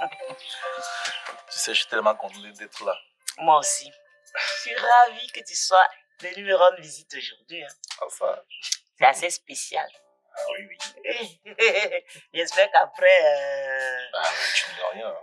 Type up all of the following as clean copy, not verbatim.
Tu sais, je suis tellement content d'être là. Moi aussi. Je suis ravie que tu sois venu me rendre visite aujourd'hui. Hein. Ah, ça. C'est assez spécial. Ah oui, oui. J'espère qu'après... Ah, tu ne dis rien.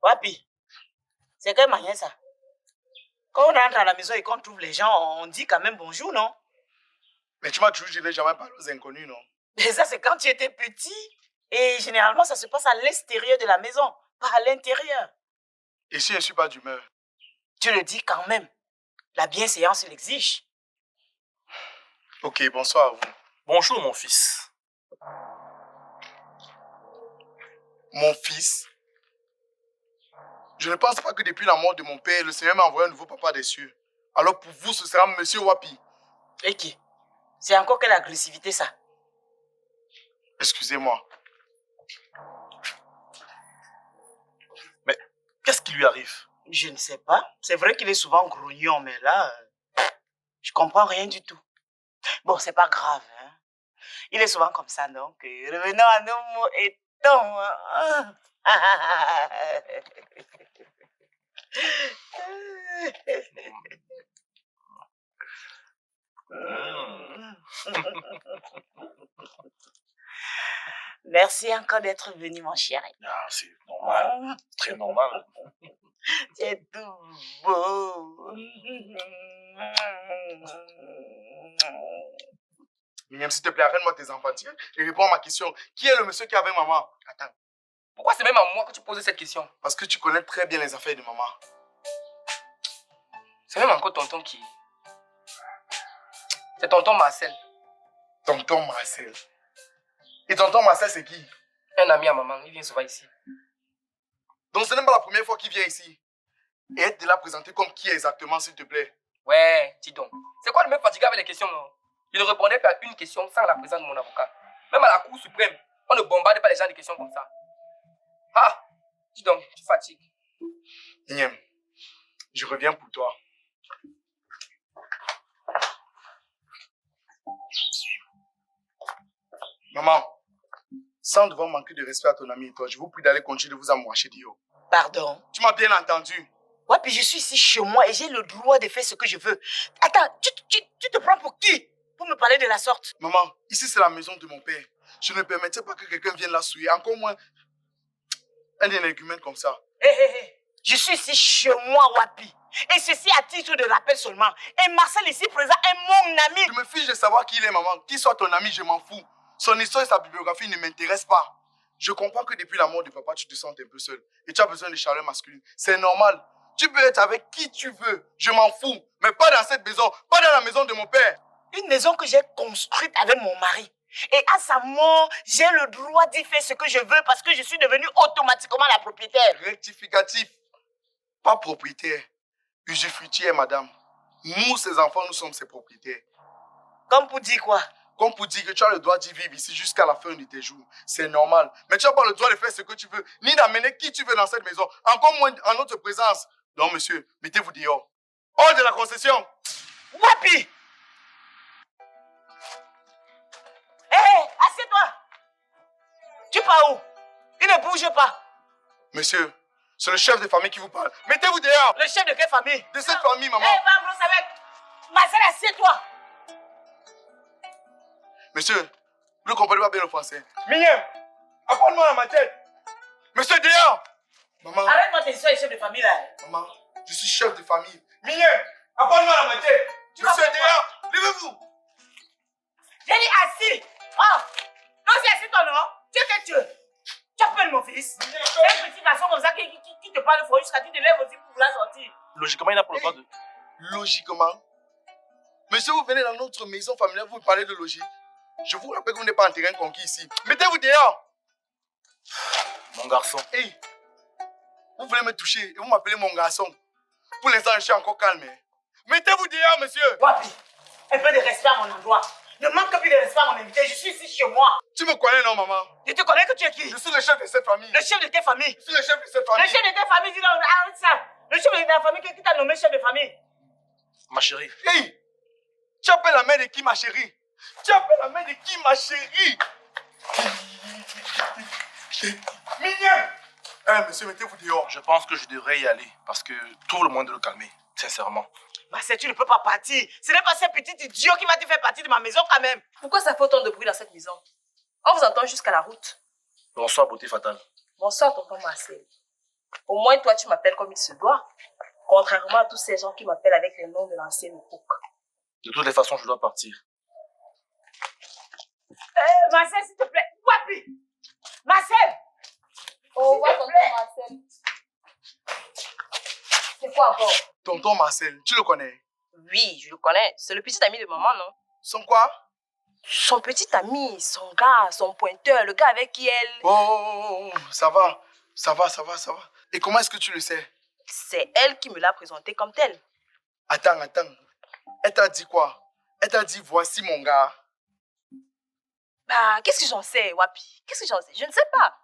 Wapi, c'est quelle manière ça? Quand on rentre à la maison et qu'on trouve les gens, on dit quand même bonjour, non? Mais tu m'as toujours dit que je n'ai jamais parlé aux inconnus, non? Et ça, c'est quand tu étais petit. Et généralement, ça se passe à l'extérieur de la maison, pas à l'intérieur. Et si je ne suis pas d'humeur? Tu le dis quand même. La bienséance l'exige. Ok, bonsoir à vous. Bonjour, mon fils. Mon fils? Je ne pense pas que depuis la mort de mon père, le Seigneur m'a envoyé un nouveau papa des cieux. Alors pour vous, ce sera Monsieur Wapi. Et qui? C'est encore quelle agressivité, ça? Excusez-moi. Mais qu'est-ce qui lui arrive? Je ne sais pas. C'est vrai qu'il est souvent grognon, mais là, je comprends rien du tout. Bon, c'est pas grave, hein. Il est souvent comme ça, donc revenons à nos mots et ton. Merci encore d'être venu, mon chéri. Ah, c'est normal, très normal. C'est tout beau. Miniam, s'il te plaît, arrête-moi tes enfantiles et réponds à ma question. Qui est le monsieur qui avait maman? Attends. Pourquoi c'est même à moi que tu poses cette question? Parce que tu connais très bien les affaires de maman. C'est même encore tonton qui... C'est tonton Marcel. Tonton Marcel. Et tonton Marcel, c'est qui? Un ami à maman, il vient souvent ici. Donc ce n'est pas la première fois qu'il vient ici. Et être de la présenter comme qui exactement, s'il te plaît? Ouais, dis donc. C'est quoi le mec fatigué avec les questions, non? Il ne répondait pas à une question sans la présence de mon avocat. Même à la Cour suprême, on ne bombarde pas les gens de questions comme ça. Ah, dis donc, tu fatigues. Miniam, je reviens pour toi. Maman, sans devoir manquer de respect à ton ami et toi, je vous prie d'aller continuer de vous amouracher d'Io. Pardon? Tu m'as bien entendu? Ouais, puis je suis ici chez moi et j'ai le droit de faire ce que je veux. Attends, tu te prends pour qui? Pour me parler de la sorte? Maman, ici c'est la maison de mon père. Je ne permettais pas que quelqu'un vienne la souiller, encore moins un énergumène comme ça. Hé. Je suis ici chez moi, Wapi. Et ceci à titre de rappel seulement. Et Marcel ici présent est mon ami. Je me fiche de savoir qui il est, maman. Qui soit ton ami, je m'en fous. Son histoire et sa bibliographie ne m'intéressent pas. Je comprends que depuis la mort de papa, tu te sens un peu seul. Et tu as besoin de chaleur masculine. C'est normal. Tu peux être avec qui tu veux. Je m'en fous. Mais pas dans cette maison. Pas dans la maison de mon père. Une maison que j'ai construite avec mon mari. Et à sa mort, j'ai le droit d'y faire ce que je veux parce que je suis devenue automatiquement la propriétaire. Rectificatif. Pas propriétaire. Usufruitière, madame. Nous, ses enfants, nous sommes ses propriétaires. Comme pour dire quoi? Comme pour dire que tu as le droit d'y vivre ici jusqu'à la fin de tes jours. C'est normal. Mais tu n'as pas le droit de faire ce que tu veux, ni d'amener qui tu veux dans cette maison. Encore moins en notre présence. Non, monsieur, mettez-vous dehors. Hors de la concession. Wapi! Hé, assieds-toi! Tu pars où? Il ne bouge pas. Monsieur, c'est le chef de famille qui vous parle. Mettez-vous dehors. Le chef de quelle famille? De cette famille, maman. Hé, va brosser avec. Marcel, assieds-toi. Monsieur, vous ne comprenez pas bien le français. Mignon, apprends-moi la machette. Monsieur, dehors. Maman. Arrête-moi tes histoires de chef de famille là. Maman, je suis chef de famille. Mignon, apprends-moi la machette. Monsieur, dehors. Levez-vous. J'ai dit assis. Oh, non, c'est assis-toi, non? Tu es que tu appelles mon fils. C'est un petit garçon comme ça qui te parle fort jusqu'à tu te lèves aussi pour vouloir sortir. Logiquement, il n'a pas le droit de... Logiquement, Mais si vous venez dans notre maison familiale, vous parlez de logique. Je vous rappelle que vous n'êtes pas en terrain conquis ici. Mettez-vous dehors. Mon garçon. Hey, vous voulez me toucher et vous m'appelez mon garçon. Pour l'instant, je suis encore calme. Hein. Mettez-vous dehors, monsieur. Wapi, un peu de respect à mon endroit. Ne manque plus de respect à mon invité. Je suis ici chez moi. Tu me connais, non, maman? Je te connais que tu es qui? Je suis le chef de cette famille. Le chef de quelle famille? Je suis le chef de cette Le famille. chef de quelle famille? Dis donc, arrête ça. Le chef de ta famille, qui t'a nommé chef de famille? Ma chérie. Hey, tu appelles la mère de qui, ma chérie? Tu appelles la mère de qui, ma chérie? Mignonne! Eh, monsieur, mettez-vous dehors. Je pense que je devrais y aller parce que trouve le moyen de le calmer, sincèrement. Marcel, tu ne peux pas partir. Ce n'est pas ce petit idiot qui va te faire partir de ma maison quand même. Pourquoi ça fait autant de bruit dans cette maison? On vous entend jusqu'à la route. Bonsoir, beauté fatale. Bonsoir, tonton Marcel. Au moins, toi, tu m'appelles comme il se doit. Contrairement à tous ces gens qui m'appellent avec les noms de l'ancienne époque. De toutes les façons, je dois partir. Marcel, s'il te plaît. Wapi! Marcel! Au revoir, S'il te tonton plaît. Marcel. C'est quoi encore? Tonton Marcel, tu le connais? Oui, je le connais. C'est le petit ami de maman, non? Son quoi? Son petit ami, son gars, son pointeur, le gars avec qui elle... Oh, ça va. Ça va. Et comment est-ce que tu le sais? C'est elle qui me l'a présenté comme tel. Attends. Elle t'a dit quoi? Elle t'a dit, voici mon gars. Bah, qu'est-ce que j'en sais, Wapi? Qu'est-ce que j'en sais? Je ne sais pas.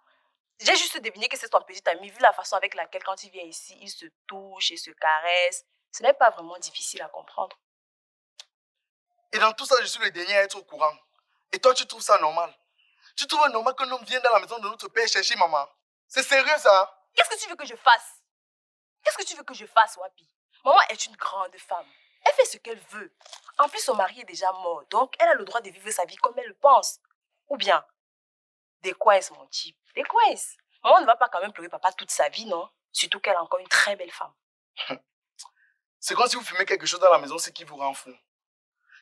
J'ai juste deviné que c'est ton petit ami, vu la façon avec laquelle, quand il vient ici, il se touche et se caresse. Ce n'est pas vraiment difficile à comprendre. Et dans tout ça, je suis le dernier à être au courant. Et toi, tu trouves ça normal? Tu trouves normal qu'un homme vienne dans la maison de notre père chercher maman? C'est sérieux, ça? Qu'est-ce que tu veux que je fasse? Qu'est-ce que tu veux que je fasse, Wapi? Maman est une grande femme. Elle fait ce qu'elle veut. En plus, son mari est déjà mort, donc elle a le droit de vivre sa vie comme elle le pense. Ou bien, des coins, mon type. Des coins. Maman ne va pas quand même pleurer papa toute sa vie, non? Surtout qu'elle a encore une très belle femme. C'est comme si vous fumez quelque chose dans la maison, c'est qui vous rend fou.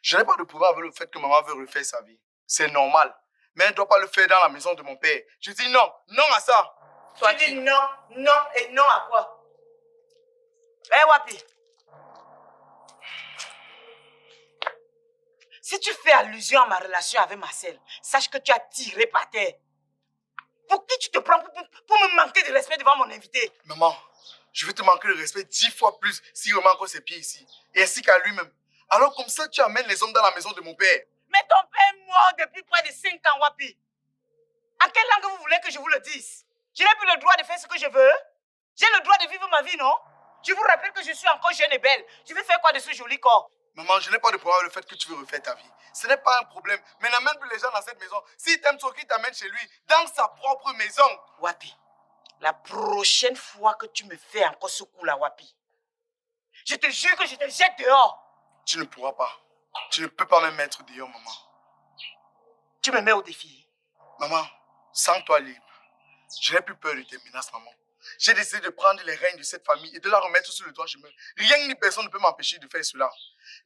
Je n'ai pas de problème avec le fait que maman veut refaire sa vie. C'est normal. Mais elle ne doit pas le faire dans la maison de mon père. Je dis non à ça. Tu dis non et non à quoi? Wapi. Si tu fais allusion à ma relation avec Marcel, sache que tu as tiré par terre. Pour qui tu te prends pour me manquer de respect devant mon invité? Maman, je vais te manquer de respect 10 fois plus s'il remet encore ses pieds ici. Et ainsi qu'à lui-même. Alors comme ça, tu amènes les hommes dans la maison de mon père. Mais ton père est mort depuis près de 5 ans, Wapi. En quelle langue vous voulez que je vous le dise? Je n'ai plus le droit de faire ce que je veux. J'ai le droit de vivre ma vie, non? Je vous rappelle que je suis encore jeune et belle. Tu veux faire quoi de ce joli corps? Maman, je n'ai pas de problème avec le fait que tu veux refaire ta vie. Ce n'est pas un problème. Mais n'amène plus les gens dans cette maison. S'il t'aime trop, qu'il t'amène chez lui, dans sa propre maison. Wapi, la prochaine fois que tu me fais encore ce coup-là, Wapi, je te jure que je te jette dehors. Tu ne pourras pas. Tu ne peux pas me mettre dehors, maman. Tu me mets au défi. Maman, sens-toi libre. Je n'ai plus peur de tes menaces, maman. J'ai décidé de prendre les rênes de cette famille et de la remettre sur le droit chemin. Rien ni personne ne peut m'empêcher de faire cela.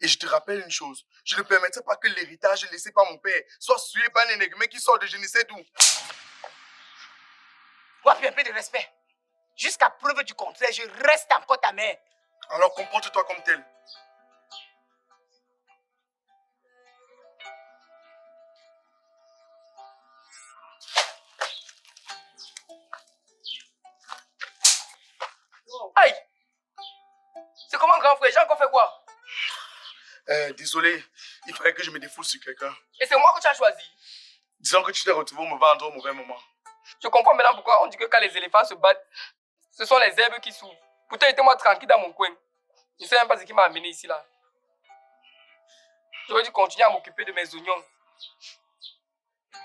Et je te rappelle une chose. Je ne permettrai pas que l'héritage laissé par mon père soit suivi par un énigme qui sort de je ne sais d'où. Wapi, un peu de respect. Jusqu'à preuve du contraire, je reste encore ta mère. Alors comporte-toi comme tel. Aïe! C'est comment, grand frère? J'ai encore fait quoi? Désolé, il fallait que je me défoule sur quelqu'un. Et c'est moi que tu as choisi. Disons que tu t'es retrouvé au mauvais endroit au mauvais moment. Je comprends maintenant pourquoi on dit que quand les éléphants se battent, ce sont les herbes qui souffrent. Pourtant, j'étais-moi tranquille dans mon coin. Je ne sais même pas ce qui m'a amené ici, là. J'aurais dû continuer à m'occuper de mes oignons.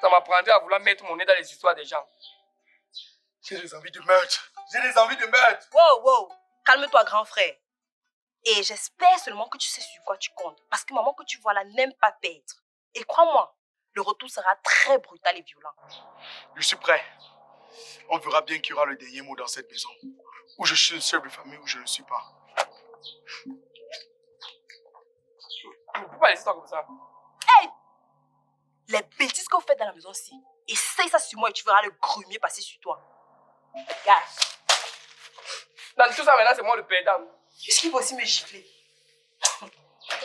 Ça m'apprendrait à vouloir mettre mon nez dans les histoires des gens. J'ai des envies de meurtre. J'ai des envies de meurtre. Wow! Calme-toi, grand frère. Et j'espère seulement que tu sais sur quoi tu comptes. Parce que maman que tu vois là n'aime pas perdre. Et crois-moi, le retour sera très brutal et violent. Je suis prêt. On verra bien qui aura le dernier mot dans cette maison. Ou je suis le seul de famille ou je ne le suis pas. Je ne peux pas laisser toi comme ça. Hey! Les bêtises que vous faites dans la maison-ci, essaye ça sur moi et tu verras le grumier passer sur toi. Regarde. Dans tout ça, maintenant, c'est moi le perdant. Puisqu'il faut aussi me gifler.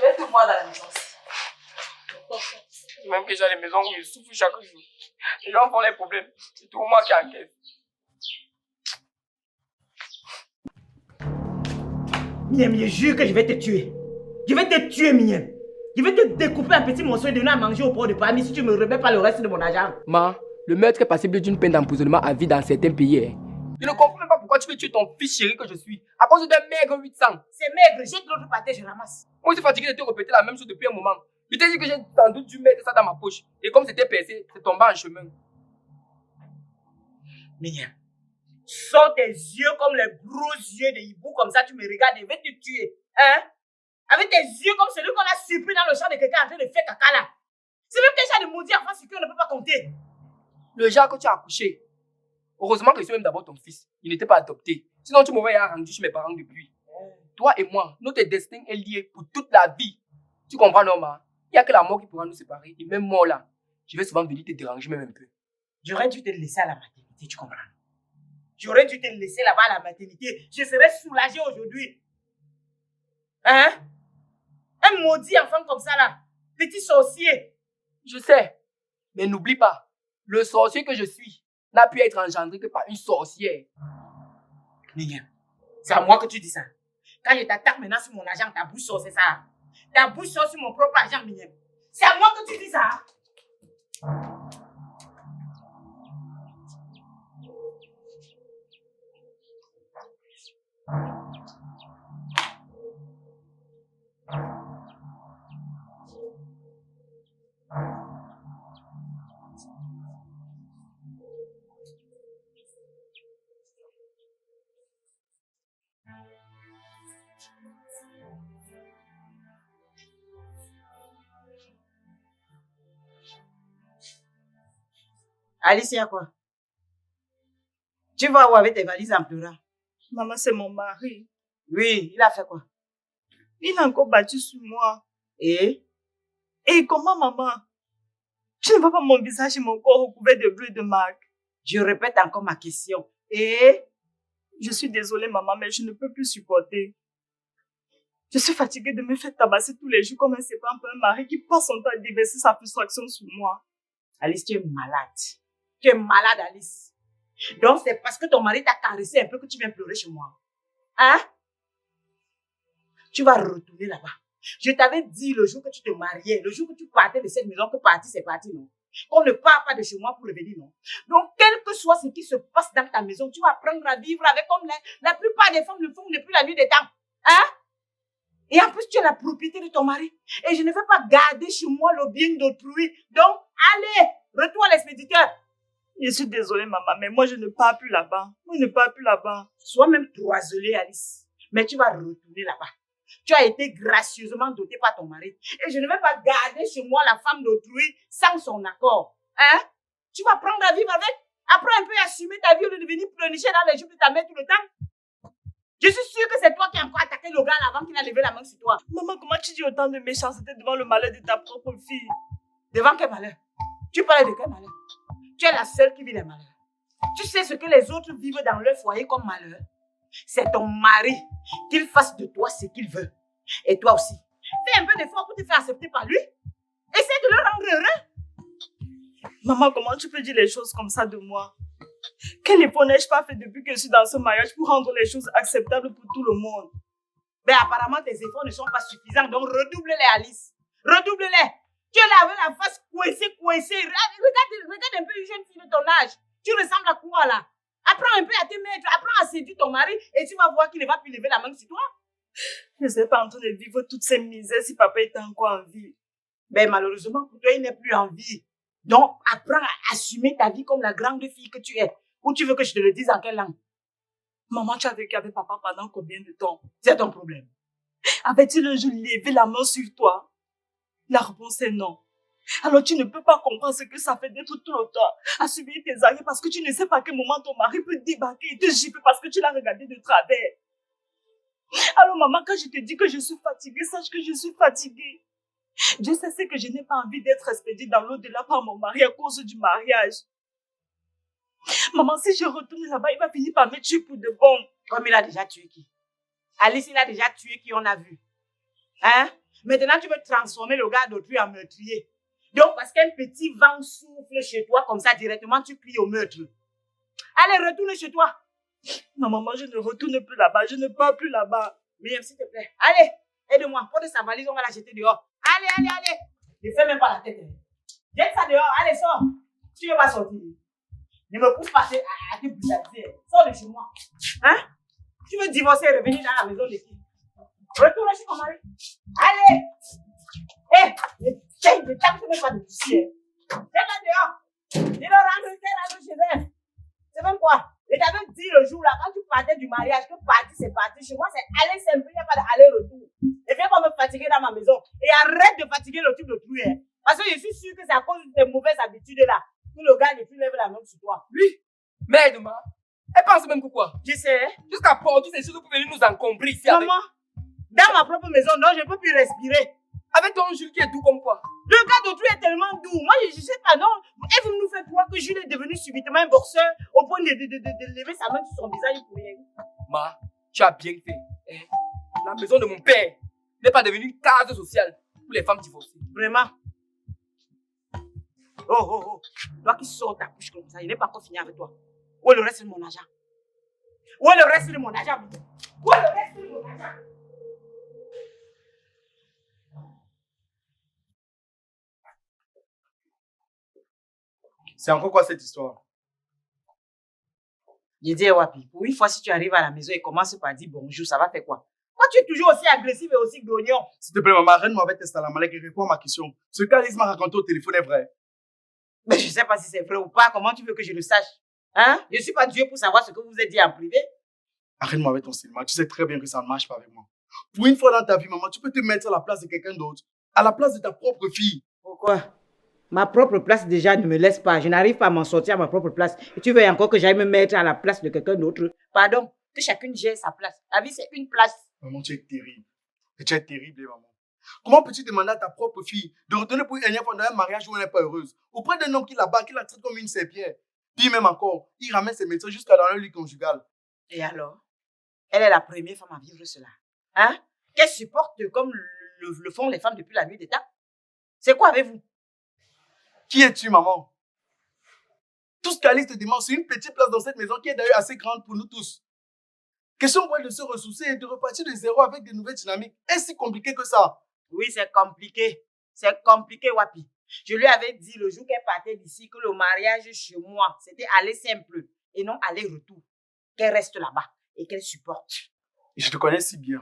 vais te voir dans la maison. Même que j'ai les maisons où je souffre chaque jour. Les gens font les problèmes. C'est tout moi qui encaisse. Mien, je jure que je vais te tuer. Je vais te tuer, Mien. Je vais te découper en petits morceaux et donner à manger au port de Paris si tu me remets pas le reste de mon argent. Ma, le meurtre est passible d'une peine d'emprisonnement à vie dans certains pays. Hein. Je ne comprends même pas pourquoi tu veux tuer ton fils chéri que je suis à cause d'un maigre 800. C'est maigre, jette l'autre pâté, je ramasse. Moi, je suis fatigué de te répéter la même chose depuis un moment. Je t'ai dit que j'ai sans doute dû mettre ça dans ma poche. Et comme c'était percé, c'est tombé en chemin. Mien, sors tes yeux comme les gros yeux de hibou, comme ça tu me regardes et je vais te tuer. Hein? Avec tes yeux comme celui qu'on a surpris dans le champ de quelqu'un en train de faire caca là. C'est même tes gens de maudits enfants sur qui on ne peut pas compter. Le genre que tu as accouché. Heureusement que je suis même d'abord ton fils. Il n'était pas adopté. Sinon, tu m'aurais rendu chez mes parents depuis. Toi et moi, notre destin est lié pour toute la vie. Tu comprends, Norma? Il n'y a que la mort qui pourra nous séparer. Et même moi là, je vais souvent venir te déranger même un peu. J'aurais dû te laisser à la maternité, tu comprends? J'aurais dû te laisser là-bas à la maternité. Je serais soulagée aujourd'hui. Hein? Un maudit enfant comme ça là. Petit sorcier. Je sais. Mais n'oublie pas, le sorcier que je suis n'a pu être engendré que par une sorcière. Mignon, c'est à moi que tu dis ça. Quand je t'attaque maintenant sur mon argent, ta bouche sort, c'est ça. Ta bouche sort sur mon propre argent, Mignon. C'est à moi que tu dis ça. Alice, il y a quoi? Tu vas où avec tes valises en pleurant? Maman, c'est mon mari. Oui, il a fait quoi? Il a encore battu sur moi. Et Comment, maman? Tu ne vois pas mon visage et mon corps recouvert de bleu et de marques. je répète encore ma question. Et Je suis désolée, maman, mais je ne peux plus supporter. Je suis fatiguée de me faire tabasser tous les jours comme un serpent par un mari qui passe son temps à déverser sa frustration sur moi. Alice, tu es malade. Tu es malade, Alice. Donc, c'est parce que ton mari t'a caressé un peu que tu viens pleurer chez moi. Hein? Tu vas retourner là-bas. Je t'avais dit le jour que tu te mariais, le jour que tu partais de cette maison, que parti, c'est parti, non? Qu'on ne part pas de chez moi pour revenir, non? Donc, quel que soit ce qui se passe dans ta maison, tu vas apprendre à vivre avec comme la plupart des femmes le font depuis la nuit des temps. Hein? Et en plus, tu es la propriété de ton mari. Et je ne vais pas garder chez moi le bien d'autrui. Donc, allez, retourne à l'expéditeur. Je suis désolée, maman, mais moi, je ne pars plus là-bas. Moi, je ne pars plus là-bas. Sois même troiselée, Alice. Mais tu vas retourner là-bas. Tu as été gracieusement dotée par ton mari. Et je ne vais pas garder chez moi la femme d'autrui sans son accord. Hein? Tu vas apprendre à vivre avec. Apprends un peu à assumer ta vie au lieu de venir pleurnicher dans les jupes de ta mère tout le temps. Je suis sûre que c'est toi qui as encore attaqué le gars avant qu'il a levé la main sur toi. Maman, comment tu dis autant de méchanceté devant le malheur de ta propre fille? Devant quel malheur? Tu parles de quel malheur? Tu es la seule qui vit les malheurs. Tu sais ce que les autres vivent dans leur foyer comme malheur? C'est ton mari. Qu'il fasse de toi ce qu'il veut. Et toi aussi. Fais un peu d'effort pour te faire accepter par lui. Essaie de le rendre heureux. Maman, comment tu peux dire les choses comme ça de moi? Quel effort n'ai-je pas fait depuis que je suis dans ce mariage pour rendre les choses acceptables pour tout le monde? Mais apparemment, tes efforts ne sont pas suffisants. Donc, redouble-les, Alice. Redouble-les. Tu es là avec la face coincée. Regarde un peu une jeune fille de ton âge. Tu ressembles à quoi, là? Apprends un peu à te mettre. Apprends à séduire ton mari et tu vas voir qu'il ne va plus lever la main sur toi. Je ne serais pas en train de vivre toutes ces misères si papa était encore en vie. Mais malheureusement, pour toi, il n'est plus en vie. Donc, apprends à assumer ta vie comme la grande fille que tu es. Ou tu veux que je te le dise en quelle langue? Maman, tu as vécu avec papa pendant combien de temps? C'est ton problème. Avait-il un jour levé la main sur toi? La réponse est non. Alors tu ne peux pas comprendre ce que ça fait d'être tout le temps à subir tes arrêts parce que tu ne sais pas à quel moment ton mari peut débarquer et te gifler parce que tu l'as regardé de travers. Alors maman, quand je te dis que je suis fatiguée, sache que je suis fatiguée. Je sais que je n'ai pas envie d'être expédiée dans l'au-delà par mon mari à cause du mariage. Maman, si je retourne là-bas, il va finir par me tuer pour de bon. Comme il a déjà tué qui? Alice, il a déjà tué qui on a vu. Hein? Maintenant, tu veux transformer le gars d'autrui en meurtrier. Donc, parce qu'un petit vent souffle chez toi, comme ça, directement, tu cries au meurtre. Allez, retourne chez toi. Ma maman, je ne retourne plus là-bas. Je ne pars plus là-bas. Miriam, s'il te plaît. Allez, aide-moi. Porte sa valise, on va la jeter dehors. Allez, allez, allez. Ne fais même pas la tête. Jette ça dehors. Allez, sors. Tu ne veux pas sortir. Ne me pousse pas à te brutaliser. Sors de chez moi. Hein? Tu veux divorcer et revenir dans la maison de qui? Retourne chez ton mari. Allez. Ne tape même pas de poussière. Jette-la dehors. Dis-le rentre chez elle. C'est même quoi? Et t'avais dit le jour là, quand tu partais du mariage, que parti c'est parti. Chez moi, c'est aller simple, il n'y a pas d'aller-retour. Et viens pas me fatiguer dans ma maison. Et arrête de fatiguer le type de truc. Hein. Parce que je suis sûr que c'est à cause de tes mauvaises habitudes là que le gars ne plus lève la main sur toi. Oui. Mais aide-moi. Elle pense même que quoi? Je sais. Jusqu'à porter ces choses pour venir nous encombrer ici. Avec... Maman, dans ma propre maison, non, je ne peux plus respirer. Avec ton Jules qui est doux comme quoi? Le gars d'autrui est tellement doux. Moi, je sais pas, non. Elle veut nous faire croire que Jules est devenu subitement un boxeur au point de lever sa main sur son visage pour rien. Ma, tu as bien fait. Hein? La maison de mon père n'est pas devenue une case sociale pour les femmes divorcées. Vraiment. Oh. Toi qui sors ta bouche comme ça, il n'est pas encore fini avec toi. Où est le reste de mon argent? Où est le reste de mon argent? Où est le reste de mon argent? C'est encore quoi cette histoire? Je dis, Wapi, pour une fois, si tu arrives à la maison et commences par dire bonjour, ça va faire quoi? Pourquoi tu es toujours aussi agressif et aussi grognon? S'il te plaît, maman, arrête-moi avec tes salamalek et réponds à ma question. Ce qu'Alice m'a raconté au téléphone est vrai. Mais je sais pas si c'est vrai ou pas. Comment tu veux que je le sache? Hein? Je suis pas Dieu pour savoir ce que vous vous êtes dit en privé. Arrête-moi avec ton cinéma. Tu sais très bien que ça ne marche pas avec moi. Pour une fois dans ta vie, maman, tu peux te mettre à la place de quelqu'un d'autre. À la place de ta propre fille. Pourquoi? Ma propre place déjà ne me laisse pas. Je n'arrive pas à m'en sortir à ma propre place. Et tu veux encore que j'aille me mettre à la place de quelqu'un d'autre? Pardon, que chacune gère sa place. La vie, c'est une place. Maman, tu es terrible. Et tu es terrible, maman. Comment peux-tu demander à ta propre fille de retourner pour une énième fois dans un mariage où elle n'est pas heureuse? Auprès d'un homme qui la bat, qui la traite comme une serpillère. Puis même encore, il ramène ses médecins jusqu'à dans le lit conjugal. Et alors? Elle est la première femme à vivre cela. Hein? Qu'elle supporte comme le font les femmes depuis la nuit des temps? C'est quoi avec vous? Qui es-tu, maman? Tout ce qu'Alice te demande, c'est une petite place dans cette maison qui est d'ailleurs assez grande pour nous tous. Question pour elle de se ressourcer et de repartir de zéro avec de nouvelles dynamiques. Est-ce si compliqué que ça? Oui, c'est compliqué. C'est compliqué, Wapi. Je lui avais dit le jour qu'elle partait d'ici que le mariage chez moi, c'était aller simple et non aller-retour. Qu'elle reste là-bas et qu'elle supporte. Et je te connais si bien.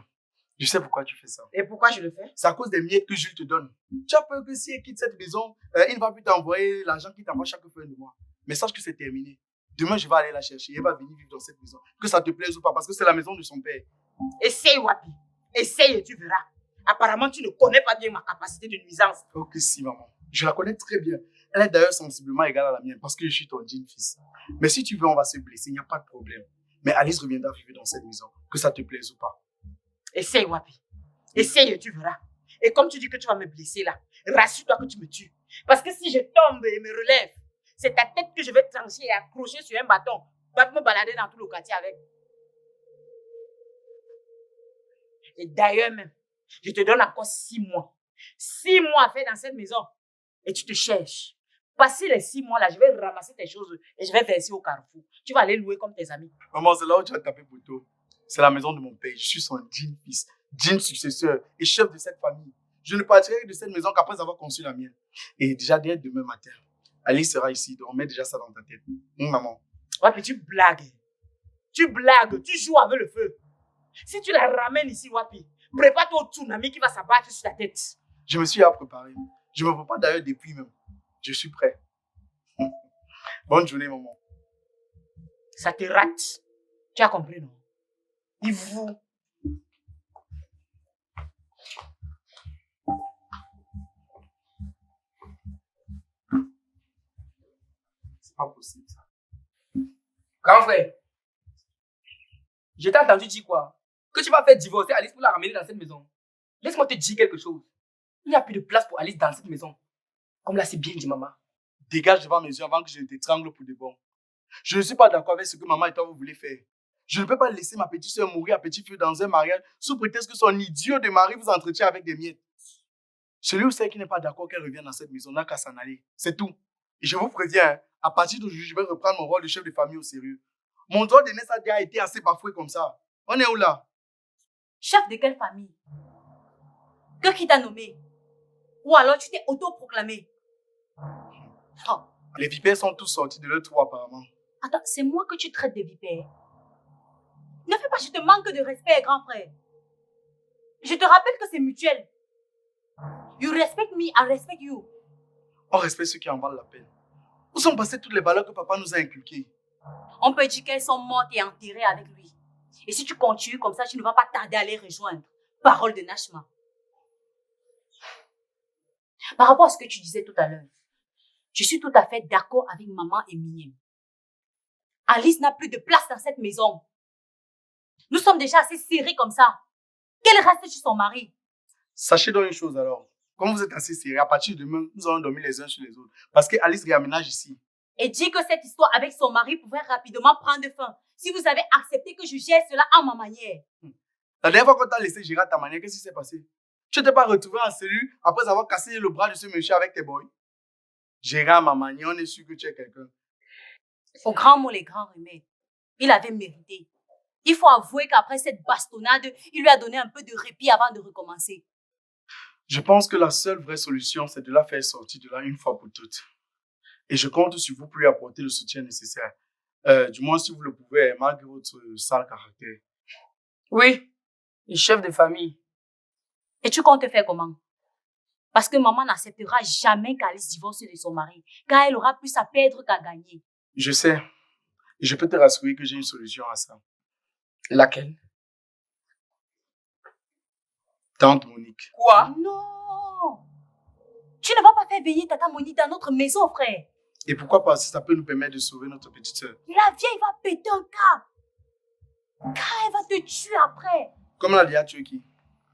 Je sais pourquoi tu fais ça. Et pourquoi je le fais? C'est à cause des miettes que Jules te donne. Tu as peur que si elle quitte cette maison, il ne va plus t'envoyer l'argent qu'il t'envoie chaque fin de mois. Mais sache que c'est terminé. Demain, je vais aller la chercher. Elle va venir vivre dans cette maison. Que ça te plaise ou pas, parce que c'est la maison de son père. Essaye, Wapi. Essaye et tu verras. Apparemment, tu ne connais pas bien ma capacité de nuisance. Ok, si, maman. Je la connais très bien. Elle est d'ailleurs sensiblement égale à la mienne, parce que je suis ton digne fils. Mais si tu veux, on va se blesser. Il n'y a pas de problème. Mais Alice reviendra vivre dans cette maison. Que ça te plaise ou pas. Essaye, Wapi. Essaye et tu verras. Et comme tu dis que tu vas me blesser là, rassure-toi que tu me tues. Parce que si je tombe et me relève, c'est ta tête que je vais trancher et accrocher sur un bâton. Va me balader dans tout le quartier avec. Et d'ailleurs même, je te donne encore 6 mois. 6 mois à faire dans cette maison. Et tu te cherches. Passer les 6 mois là, je vais ramasser tes choses et je vais verser au carrefour. Tu vas aller louer comme tes amis. Maman, c'est là où tu vas taper poteau. C'est la maison de mon père. Je suis son digne fils, digne successeur et chef de cette famille. Je ne partirai de cette maison qu'après avoir conçu la mienne. Et déjà, dès demain matin, Alice sera ici. Donc, mets déjà ça dans ta tête. Maman. Ouais, puis tu blagues. Tu blagues. Tu joues avec le feu. Si tu la ramènes ici, Wapi, prépare-toi au tsunami qui va s'abattre sur ta tête. Je me suis à préparer. Je me prépare d'ailleurs depuis même. Je suis prêt. Bonne journée, maman. Ça te rate. Tu as compris, non? Il vous. C'est pas possible, ça. Grand frère, je t'ai entendu dire quoi? Que tu vas faire divorcer Alice pour la ramener dans cette maison. Laisse-moi te dire quelque chose. Il n'y a plus de place pour Alice dans cette maison. Comme là, c'est bien dit, maman. Dégage devant mes yeux avant que je ne t'étrangle pour de bon. Je ne suis pas d'accord avec ce que maman et toi vous voulez faire. Je ne peux pas laisser ma petite soeur mourir à petit feu dans un mariage sous prétexte que son idiot de mari vous entretient avec des miettes. Celui ou celle qui n'est pas d'accord qu'elle revienne dans cette maison n'a qu'à s'en aller. C'est tout. Et je vous préviens, hein, à partir d'aujourd'hui, je vais reprendre mon rôle de chef de famille au sérieux. Mon droit de naissance a déjà été assez bafoué comme ça. On est où là? Chef de quelle famille? Que qui t'a nommé? Ou alors tu t'es autoproclamé? Oh. Les vipères sont tous sortis de leur trou apparemment. Attends, c'est moi que tu traites de vipère. Ne fais pas, je te manque de respect, grand frère. Je te rappelle que c'est mutuel. You respect me, I respect you. On respecte ceux qui en valent la peine. Où sont passées toutes les valeurs que papa nous a inculquées? On peut dire qu'elles sont mortes et enterrées avec lui. Et si tu continues comme ça, tu ne vas pas tarder à les rejoindre. Parole de Nashma. Par rapport à ce que tu disais tout à l'heure, je suis tout à fait d'accord avec maman et Mignem. Alice n'a plus de place dans cette maison. Nous sommes déjà assez serrés comme ça. Qu'elle reste chez son mari. Sachez donc une chose alors. Comme vous êtes assez serrés, à partir de demain, nous allons dormir les uns sur les autres. Parce que Alice réaménage ici. Et dit que cette histoire avec son mari pouvait rapidement prendre fin. Si vous avez accepté que je gère cela à ma manière. La dernière fois qu'on t'a laissé gérer à ta manière, qu'est-ce qui s'est passé? Tu t'es pas retrouvé en cellule après avoir cassé le bras de ce monsieur avec tes boys? Gérer à ma manière, on est sûr que tu es quelqu'un. Au grand mot, les grands remèdes. Il avait mérité. Il faut avouer qu'après cette bastonnade, il lui a donné un peu de répit avant de recommencer. Je pense que la seule vraie solution, c'est de la faire sortir de là une fois pour toutes. Et je compte sur vous pour lui apporter le soutien nécessaire. Du moins, si vous le pouvez, malgré votre sale caractère. Oui, le chef de famille. Et tu comptes faire comment? Parce que maman n'acceptera jamais qu'Alice divorce de son mari, car elle aura plus à perdre qu'à gagner. Je sais. Et je peux te rassurer que j'ai une solution à ça. Laquelle? Tante Monique. Quoi? Non! Tu ne vas pas faire venir Tata Monique dans notre maison, frère. Et pourquoi pas, si ça peut nous permettre de sauver notre petite sœur. La vieille va péter un câble. Car elle va te tuer après. Comme elle a déjà tué qui?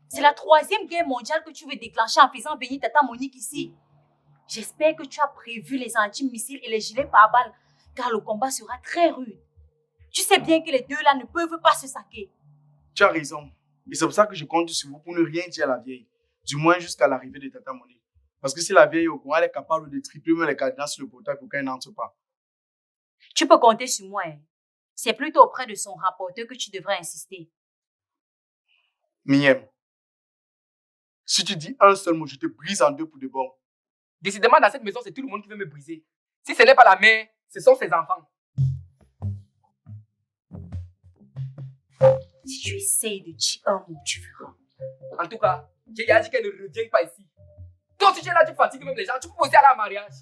C'est la 3e guerre mondiale que tu veux déclencher en faisant venir Tata Monique ici. J'espère que tu as prévu les anti-missiles et les gilets pare-balles, car le combat sera très rude. Tu sais bien que les deux là ne peuvent pas se saquer. Tu as raison. Et c'est pour ça que je compte sur vous pour ne rien dire à la vieille. Du moins jusqu'à l'arrivée de Tata Monique. Parce que si la vieille est au courant, elle est capable de tripler les cadenas sur le portail pour qu'elle n'entre pas. Tu peux compter sur moi. Hein. C'est plutôt auprès de son rapporteur que tu devrais insister. Miem, si tu dis un seul mot, je te brise en deux pour de bon. Décidément, dans cette maison, c'est tout le monde qui veut me briser. Si ce n'est pas la mère, ce sont ses enfants. Si tu essayes de dire un mot, tu verras. En tout cas, j'ai déjà dit qu'elle ne revient pas ici. Toi, si tu es là, tu fatigues même les gens. Tu peux aussi aller à un mariage.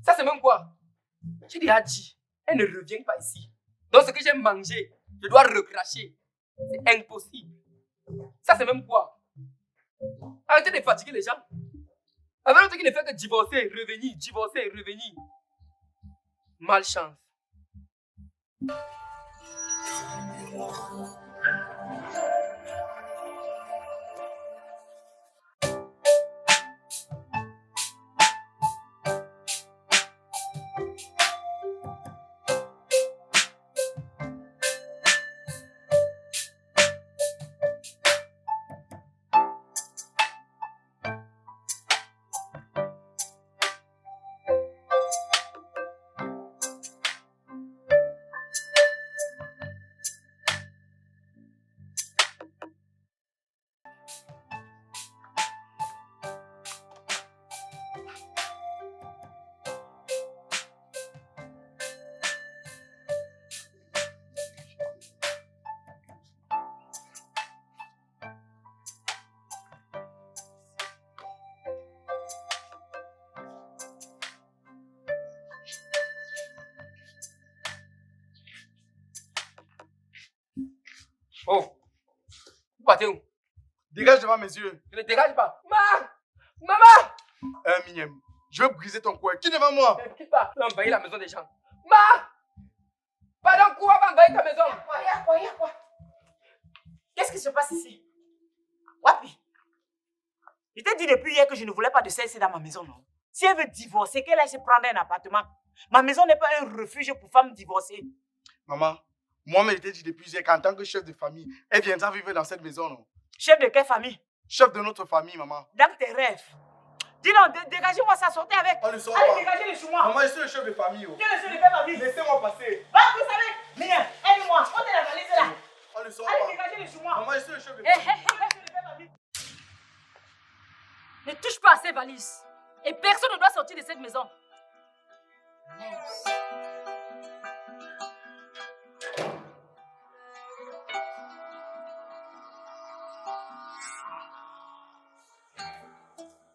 Ça, c'est même quoi? J'ai déjà dit, elle ne revient pas ici. Donc, ce que j'ai mangé, je dois recracher. C'est impossible. Ça, c'est même quoi? Arrêtez de fatiguer les gens. Avec l'autre qui ne fait que divorcer, revenir, divorcer, revenir. Malchance. Oh, vous partez où? Dégage devant mes yeux. Je ne dégage pas. Maman! Mignem, je veux briser ton cœur. Qui est devant moi? Ne quitte pas. Tu vas envahir la maison des gens. Pardon, quoi va envahir ta maison? Quoi? Qu'est-ce qui se passe ici? Wapi? Je t'ai dit depuis hier que je ne voulais pas de celle-ci dans ma maison, non? Si elle veut divorcer, qu'elle aille se prendre un appartement. Ma maison n'est pas un refuge pour femmes divorcées. Maman, moi, je t'ai dit depuis hier qu'en tant que chef de famille, elle viendra vivre dans cette maison, non? Chef de quelle famille? Chef de notre famille, maman. Dans tes rêves. Dis donc, dégagez-moi ça, sortez avec. On ne sort Allez, pas. dégagez-les chez moi. Maman, je suis le chef de famille. Oh. Qui est le chef de famille? Laissez-moi passer. Va plus avec. Viens, aide-moi. Montez la valise là. On ne sort Allez, pas. dégagez-les chez moi. Maman, je suis le chef de Hé, famille. hé, hé, ne touche pas à ces valises. Et personne ne doit sortir de cette maison. Mince.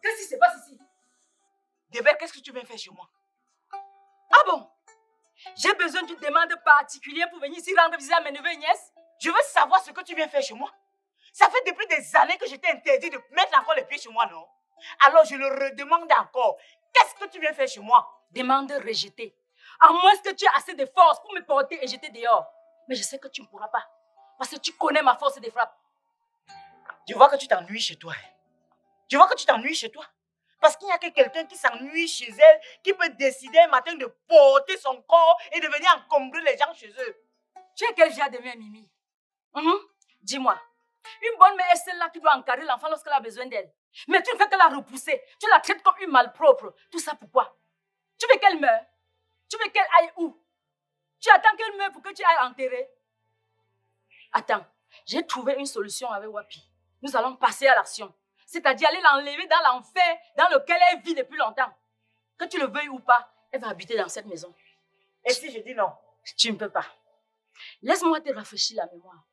Qu'est-ce qui se passe ici? Débert, qu'est-ce que tu viens faire chez moi? Ah bon? J'ai besoin d'une demande particulière pour venir ici rendre visite à mes neveux et nièces? Je veux savoir ce que tu viens faire chez moi. Ça fait depuis des années que je t'ai interdit de mettre encore les pieds chez moi, non? Alors je le redemande encore. Qu'est-ce que tu viens faire chez moi? Demande rejetée. À moins que tu aies assez de force pour me porter et jeter dehors. Mais je sais que tu ne pourras pas. Parce que tu connais ma force de frappe. Je vois que tu t'ennuies chez toi. Je vois que tu t'ennuies chez toi. Parce qu'il n'y a que quelqu'un qui s'ennuie chez elle, qui peut décider un matin de porter son corps et de venir encombrer les gens chez eux. Tu es quel genre de mère, Mimi? Dis-moi, une bonne mère est celle-là qui doit encadrer l'enfant lorsqu'elle a besoin d'elle. Mais tu ne fais que la repousser. Tu la traites comme une malpropre. Tout ça pourquoi? Tu veux qu'elle meure? Tu veux qu'elle aille où? Tu attends qu'elle meure pour que tu ailles enterrer? Attends, j'ai trouvé une solution avec Wapi. Nous allons passer à l'action. C'est-à-dire aller l'enlever dans l'enfer dans lequel elle vit depuis longtemps. Que tu le veuilles ou pas, elle va habiter dans cette maison. Et si je dis non? Tu ne peux pas. Laisse-moi te rafraîchir la mémoire.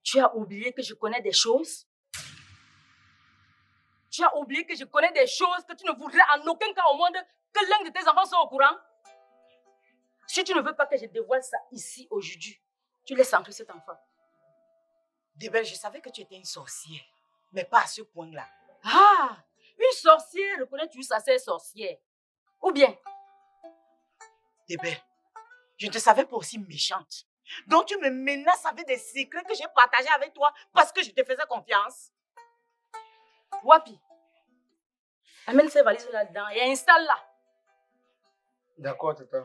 Tu as oublié que je connais des choses? Tu as oublié que je connais des choses que tu ne voudrais en aucun cas au monde que l'un de tes enfants soit au courant? Si tu ne veux pas que je dévoile ça ici aujourd'hui, tu laisses entrer cet enfant. Débel, je savais que tu étais une sorcière, mais pas à ce point-là. Ah, une sorcière, reconnais-tu ça, c'est sorcière? Ou bien? Débel, je ne te savais pas aussi méchante. Donc tu me menaces avec des secrets que j'ai partagés avec toi parce que je te faisais confiance. Wapi, amène ces valises là-dedans et installe-la. D'accord, tata.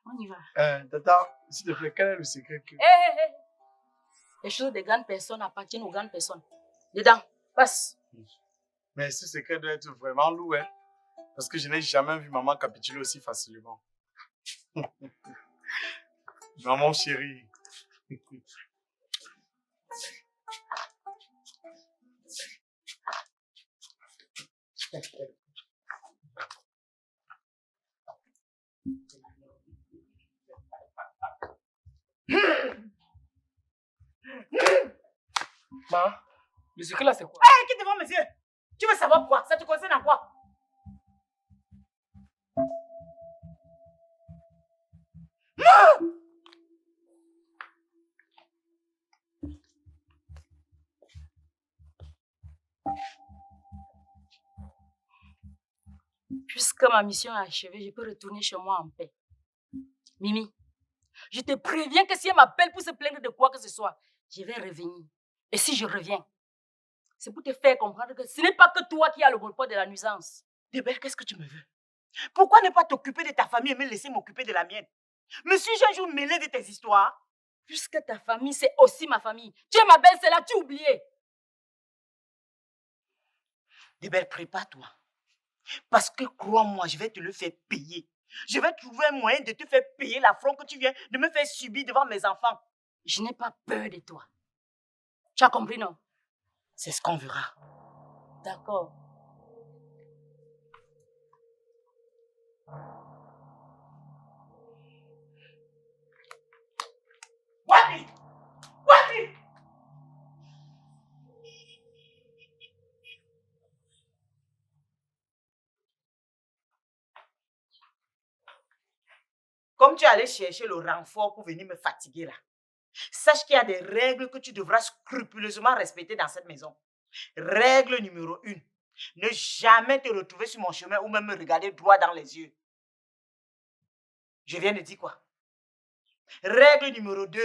On y va. Tata, s'il te plaît, quel est le secret que... Hé. Les choses des grandes personnes appartiennent aux grandes personnes. Dedans, passe. Mais ce secret doit être vraiment lourd, hein? Parce que je n'ai jamais vu maman capituler aussi facilement. Maman chérie. Ma, le secret là, c'est quoi? Hé, quitte devant mes yeux. Tu veux savoir quoi? Ça te concerne en quoi? Puisque ma mission est achevée, je peux retourner chez moi en paix. Mimi, je te préviens que si elle m'appelle pour se plaindre de quoi que ce soit, je vais revenir. Et si je reviens, c'est pour te faire comprendre que ce n'est pas que toi qui as le monopole de la nuisance. Débel, qu'est-ce que tu me veux? Pourquoi ne pas t'occuper de ta famille et me laisser m'occuper de la mienne? Me suis-je un jour mêlée de tes histoires? Puisque ta famille, c'est aussi ma famille. Tu es ma belle, c'est là, tu oublié. Débel, prépare-toi. Parce que crois-moi, je vais te le faire payer. Je vais trouver un moyen de te faire payer l'affront que tu viens de me faire subir devant mes enfants. Je n'ai pas peur de toi. Tu as compris, non? C'est ce qu'on verra. D'accord. Wapi! Wapi! Comme tu es allé chercher le renfort pour venir me fatiguer là, sache qu'il y a des règles que tu devras scrupuleusement respecter dans cette maison. Règle numéro 1. Ne jamais te retrouver sur mon chemin ou même me regarder droit dans les yeux. Je viens de dire quoi? Règle numéro 2.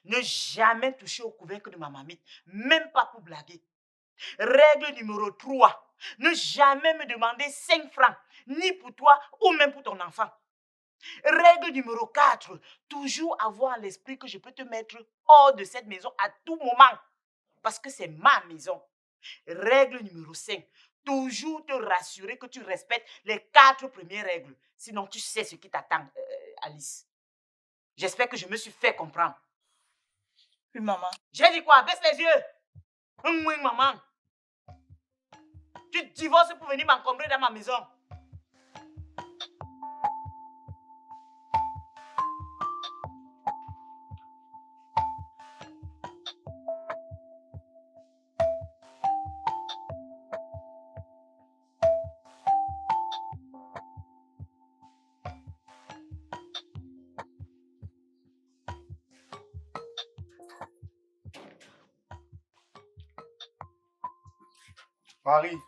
Ne jamais toucher au couvercle de ma mamite, même pas pour blaguer. Règle numéro 3. Ne jamais me demander 5 francs, ni pour toi ou même pour ton enfant. Règle numéro 4. Toujours avoir à l'esprit que je peux te mettre hors de cette maison à tout moment. Parce que c'est ma maison. Règle numéro 5. Toujours te rassurer que tu respectes les 4 premières règles. Sinon, tu sais ce qui t'attend, Alice. J'espère que je me suis fait comprendre. Oui, maman. J'ai dit quoi? Baisse les yeux. Oui, maman. Tu divorces pour venir m'encombrer dans ma maison. Marie,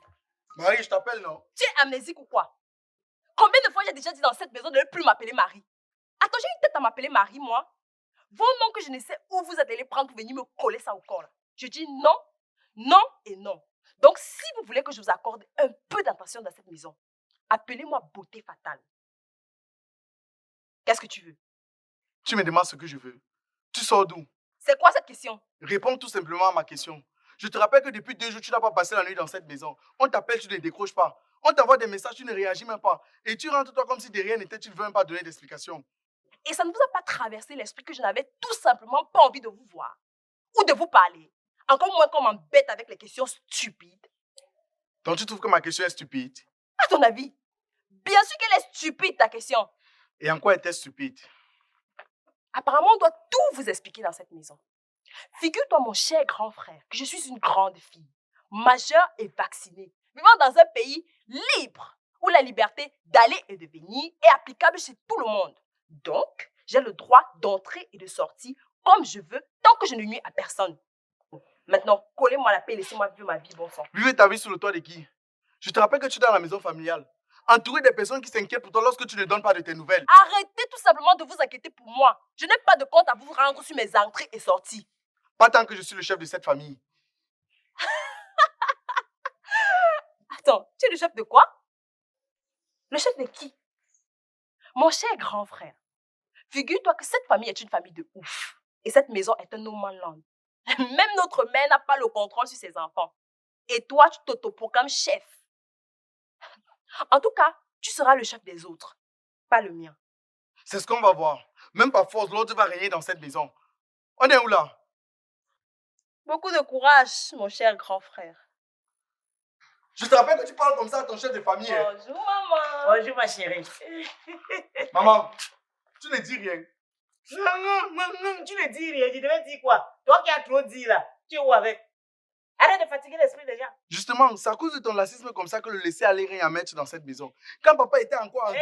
Marie, je t'appelle, non? Tu es amnésique ou quoi? Combien de fois j'ai déjà dit dans cette maison de ne plus m'appeler Marie? Attends, j'ai une tête à m'appeler Marie, moi. Vos noms que je ne sais où vous êtes allés prendre pour venir me coller ça au corps. Là. Je dis non, non et non. Donc, si vous voulez que je vous accorde un peu d'attention dans cette maison, appelez-moi beauté fatale. Qu'est-ce que tu veux? Tu me demandes ce que je veux. Tu sors d'où? C'est quoi cette question? Réponds tout simplement à ma question. Je te rappelle que depuis 2 jours, tu n'as pas passé la nuit dans cette maison. On t'appelle, tu ne décroches pas. On t'envoie des messages, tu ne réagis même pas. Et tu rentres toi comme si de rien n'était, tu ne veux même pas donner d'explication. Et ça ne vous a pas traversé l'esprit que je n'avais tout simplement pas envie de vous voir ou de vous parler. Encore moins qu'on m'embête avec les questions stupides. Donc tu trouves que ma question est stupide? À ton avis, bien sûr qu'elle est stupide ta question. Et en quoi était stupide? Apparemment, on doit tout vous expliquer dans cette maison. Figure-toi, mon cher grand frère, que je suis une grande fille, majeure et vaccinée, vivant dans un pays libre, où la liberté d'aller et de venir est applicable chez tout le monde. Donc, j'ai le droit d'entrer et de sortir comme je veux, tant que je ne nuis à personne. Maintenant, collez-moi la paix et laissez-moi vivre ma vie, bon sang. Vivre ta vie sous le toit de qui? Je te rappelle que tu es dans la maison familiale, entouré des personnes qui s'inquiètent pour toi lorsque tu ne donnes pas de tes nouvelles. Arrêtez tout simplement de vous inquiéter pour moi. Je n'ai pas de compte à vous rendre sur mes entrées et sorties. Pas tant que je suis le chef de cette famille. Attends, tu es le chef de quoi? Le chef de qui? Mon cher grand frère, figure-toi que cette famille est une famille de ouf. Et cette maison est un no man's land. Même notre mère n'a pas le contrôle sur ses enfants. Et toi, tu t'autoproclames chef. En tout cas, tu seras le chef des autres, pas le mien. C'est ce qu'on va voir. Même par force, l'autre va régner dans cette maison. On est où là? Beaucoup de courage, mon cher grand frère. Je te rappelle que tu parles comme ça à ton chef de famille. Hein. Bonjour, maman. Bonjour, ma chérie. Maman, tu ne dis rien. Non, tu ne dis rien. Tu devais dire quoi? Toi qui as trop dit là, tu es où avec? Arrête de fatiguer l'esprit déjà. Justement, c'est à cause de ton lacisme comme ça que le laisser aller rien à mettre dans cette maison. Quand papa était encore en vie...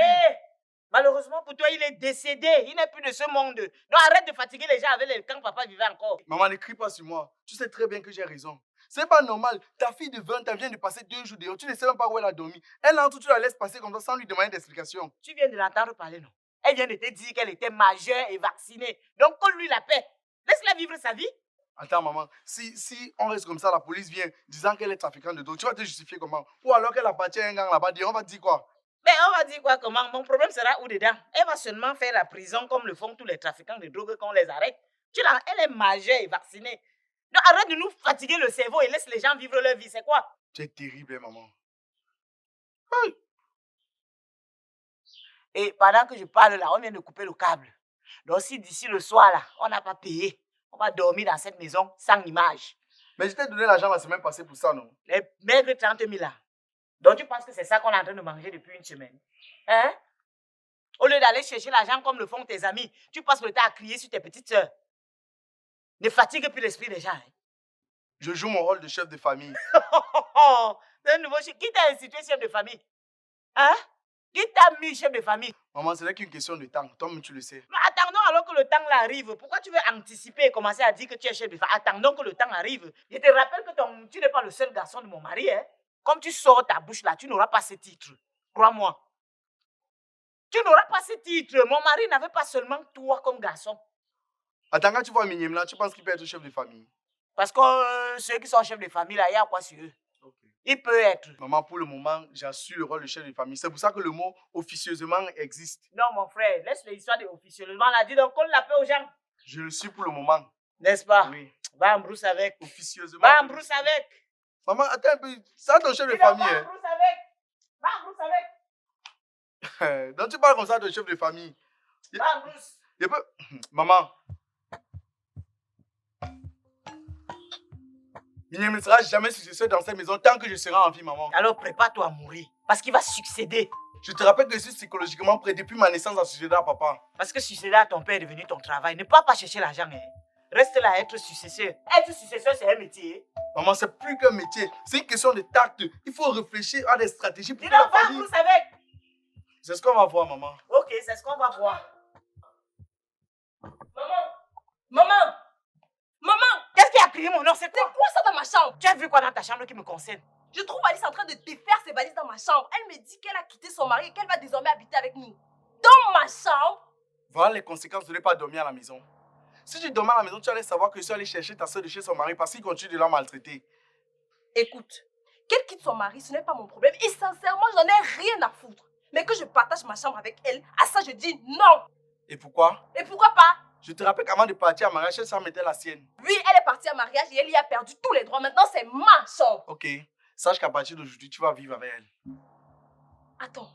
Malheureusement pour toi, il est décédé. Il n'est plus de ce monde. Donc arrête de fatiguer les gens avec quand papa vivait encore. Maman, ne crie pas sur moi. Tu sais très bien que j'ai raison. C'est pas normal. Ta fille de 20 ans vient de passer 2 jours dehors. Tu ne sais même pas où elle a dormi. Elle entre, tu la laisses passer comme ça sans lui demander d'explication. Tu viens de l'entendre parler, non? Elle vient de te dire qu'elle était majeure et vaccinée. Donc colle-lui la paix. Laisse-la vivre sa vie. Attends, maman. Si on reste comme ça, la police vient disant qu'elle est trafiquante de drogue, tu vas te justifier comment? Ou alors qu'elle appartient à un gang là-bas, on va te dire quoi? Mais on va dire quoi comment? Mon problème sera où dedans? Elle va seulement faire la prison comme le font tous les trafiquants de drogue quand on les arrête. Elle est majeure et vaccinée. Donc arrête de nous fatiguer le cerveau et laisse les gens vivre leur vie. C'est quoi? Tu es terrible, maman. Hey. Et pendant que je parle là, on vient de couper le câble. Donc si d'ici le soir là, on n'a pas payé, on va dormir dans cette maison sans image. Mais je t'ai donné l'argent la semaine passée pour ça, non? Les maigres 30 000 là. Donc tu penses que c'est ça qu'on est en train de manger depuis une semaine? Hein? Au lieu d'aller chercher l'argent comme le font tes amis, tu passes le temps à crier sur tes petites sœurs. Ne fatigue plus l'esprit des gens. Hein? Je joue mon rôle de chef de famille. C'est un nouveau chef. Qui t'a institué chef de famille? Hein? Qui t'a mis chef de famille? Maman, ce n'est qu'une question de temps. Toi-même, tu le sais. Mais attendons alors que le temps là arrive. Pourquoi tu veux anticiper et commencer à dire que tu es chef de famille? Attendons que le temps arrive. Je te rappelle que tu n'es pas le seul garçon de mon mari. Hein? Comme tu sors ta bouche là, tu n'auras pas ce titre. Crois-moi. Tu n'auras pas ce titre. Mon mari n'avait pas seulement toi comme garçon. Attends, quand tu vois Mignem là, tu penses qu'il peut être chef de famille? Parce que ceux qui sont chefs de famille là, il y a quoi sur eux? Okay. Il peut être. Maman, pour le moment, j'assure le rôle de chef de famille. C'est pour ça que le mot officieusement existe. Non, mon frère, laisse l'histoire de officieusement là. Dis donc, colle la paix aux gens. Je le suis pour le moment. N'est-ce pas? Oui. Va en brousse avec. Officieusement. Va en brousse avec. Maman, attends un peu. C'est ton chef de famille. Hein. Va en brousse avec. Donc tu parles comme ça de chef de famille. Va en brousse. Je peux... Maman. Il ne me sera jamais successeur dans cette maison tant que je serai en vie, maman. Alors prépare-toi à mourir. Parce qu'il va succéder. Je te rappelle que je suis psychologiquement prêt depuis ma naissance à succéder à papa. Parce que succéder à ton père est devenu ton travail. Ne pars pas chercher l'argent. Hein. Reste là à être successeur. Être successeur, c'est un métier. Maman, c'est plus qu'un métier. C'est une question de tact. Il faut réfléchir à des stratégies pour Dis que la donc, va en famille... brousse avec. C'est ce qu'on va voir, maman. Ok, c'est ce qu'on va voir. Maman! Qu'est-ce qui a crié mon nom? C'est C'est quoi? quoi ça dans ma chambre? Tu as vu quoi dans ta chambre qui me concerne? Je trouve Alice en train de défaire ses valises dans ma chambre. Elle me dit qu'elle a quitté son mari et qu'elle va désormais habiter avec nous. Dans ma chambre? Voilà les conséquences de ne pas dormir à la maison. Si tu dormais à la maison, tu allais savoir que je suis allé chercher ta soeur de chez son mari parce qu'il continue de la maltraiter. Écoute, qu'elle quitte son mari, ce n'est pas mon problème. Et sincèrement, j'en ai rien à foutre. Mais que je partage ma chambre avec elle, à ça je dis non. Et pourquoi? Et pourquoi pas? Je te rappelle qu'avant de partir à mariage, elle mettait la sienne. Oui, elle est partie à mariage et elle y a perdu tous les droits. Maintenant, c'est ma chambre. Ok, sache qu'à partir d'aujourd'hui, tu vas vivre avec elle. Attends.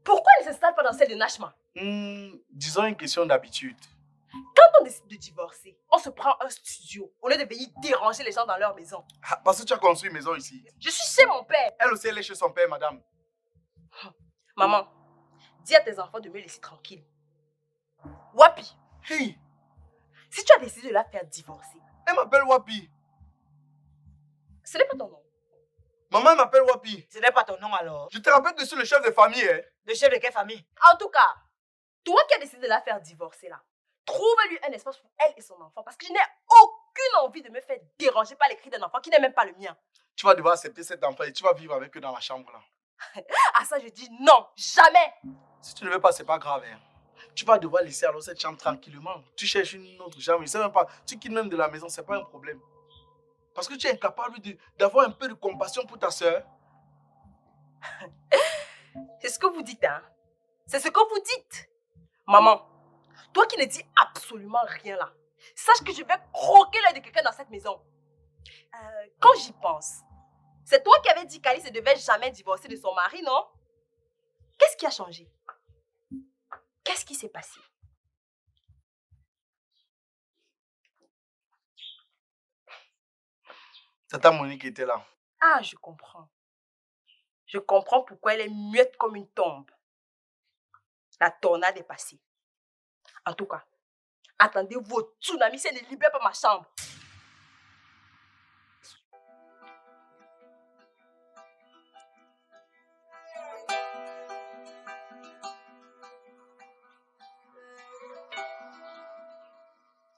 Pourquoi elle ne s'installe pas dans celle de Nashma? Disons une question d'habitude. Quand on décide de divorcer, on se prend un studio au lieu de venir déranger les gens dans leur maison. Ah, parce que tu as construit une maison ici. Je suis chez mon père. Elle aussi, elle est chez son père, madame. Maman, dis à tes enfants de me laisser tranquille. Wapi, Hey, si tu as décidé de la faire divorcer, elle m'appelle Wapi. ce n'est pas ton nom. Maman, elle m'appelle Wapi. Ce n'est pas ton nom alors. Je te rappelle que je suis le chef de famille. Hein. Le chef de quelle famille? En tout cas, toi qui as décidé de la faire divorcer là, trouve-lui un espace pour elle et son enfant parce que je n'ai aucune envie de me faire déranger par les cris d'un enfant qui n'est même pas le mien. Tu vas devoir accepter cet enfant et tu vas vivre avec eux dans la chambre là. À ça, je dis non, jamais. Si tu ne veux pas, c'est pas grave. Hein. Tu vas devoir laisser alors cette chambre tranquillement. Tu cherches une autre chambre, je sais même pas. Tu quittes même de la maison, c'est pas un problème. Parce que tu es incapable d'avoir un peu de compassion pour ta soeur. C'est ce que vous dites, hein. C'est ce que vous dites. Maman, toi qui ne dis absolument rien là, sache que je vais croquer l'œil de quelqu'un dans cette maison. Quand j'y pense, c'est toi qui avais dit qu'Alice ne devait jamais divorcer de son mari, non? Qu'est-ce qui a changé? Qu'est-ce qui s'est passé? C'est ta Monique qui était là. Ah, je comprends. Je comprends pourquoi elle est muette comme une tombe. La tornade est passée. En tout cas, attendez vos tsunamis si elle ne libère pas ma chambre.